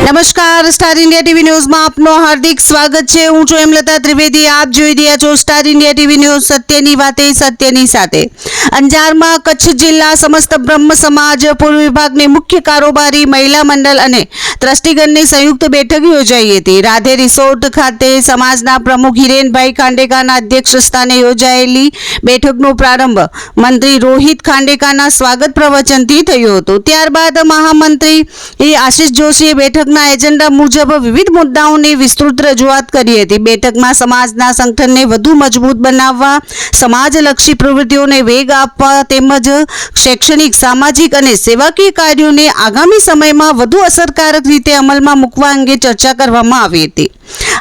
નમસ્કાર, star India TV ન્યૂઝમાં આપનો હાર્દિક સ્વાગત છે। હું છું હેમલતા ત્રિવેદી। આપ જોઈ રહ્યા છો સ્ટાર ઇન્ડિયા ટીવી ન્યૂઝ, સત્યની વાતે સત્યની સાથે। અંજારમાં કચ્છ જિલ્લા સમસ્ત બ્રહ્મ સમાજ પૂર્વ વિભાગની મુખ્ય કારોબારી મહિલા મંડળ અને ટ્રસ્ટીગણની સંયુક્ત બેઠક યોજાઈ હતી। રાધે રિસોર્ટ ખાતે સમાજના પ્રમુખ હિરેનભાઈ ખાંડેકાના અધ્યક્ષ સ્થાને યોજાયેલી બેઠકનો પ્રારંભ મંત્રી રોહિત ખાંડેકાના સ્વાગત પ્રવચનથી થયો હતો। ત્યારબાદ મહામંત્રી આશિષ જોશીએ બેઠકના એજન્ડા મુજબ વિવિધ મુદ્દાઓની વિસ્તૃત રજૂઆત કરી હતી। બેઠકમાં સમાજના સંગઠનને વધુ મજબૂત બનાવવા, સમાજલક્ષી પ્રવૃત્તિઓને વેગ આપવા તેમજ શૈક્ષણિક, સામાજિક અને સેવાકીય કાર્યોને આગામી સમયમાં વધુ અસરકારક રીતે અમલમાં મૂકવા અંગે ચર્ચા કરવામાં આવી હતી।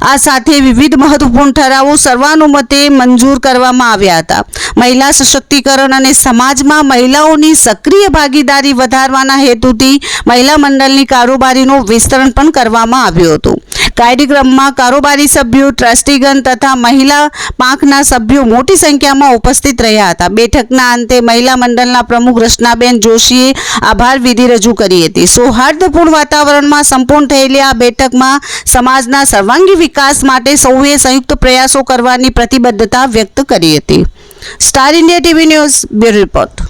આ સાથે વિવિધ મહત્વપૂર્ણ ઠરાવો સર્વાનુમતે મંજૂર કરવામાં આવ્યા હતા। મહિલા સશક્તિકરણ અને સમાજમાં મહિલાઓની સક્રિય ભાગીદારી વધારવાના હેતુથી મહિલા મંડળની કારોબારીનું વિસ્તરણ પણ કરવામાં આવ્યું હતું। કાર્યક્રમમાં કારોબારી સભ્યો, ટ્રસ્ટીગણ તથા મહિલા પાંખના સભ્યો મોટી સંખ્યામાં ઉપસ્થિત રહ્યા હતા। બેઠકના અંતે મહિલા મંડળના પ્રમુખ રચનાબેન જોશીએ આભાર વિધિ રજૂ કરી હતી। સૌહાર્દપૂર્ણ વાતાવરણમાં સંપન્ન થયેલી આ બેઠકમાં સમાજના સર્વાંગી વિકાસ માટે સૌએ સંયુક્ત પ્રયાસો કરવાની પ્રતિબદ્ધતા વ્યક્ત કરી હતી। Star India TV news bureau report.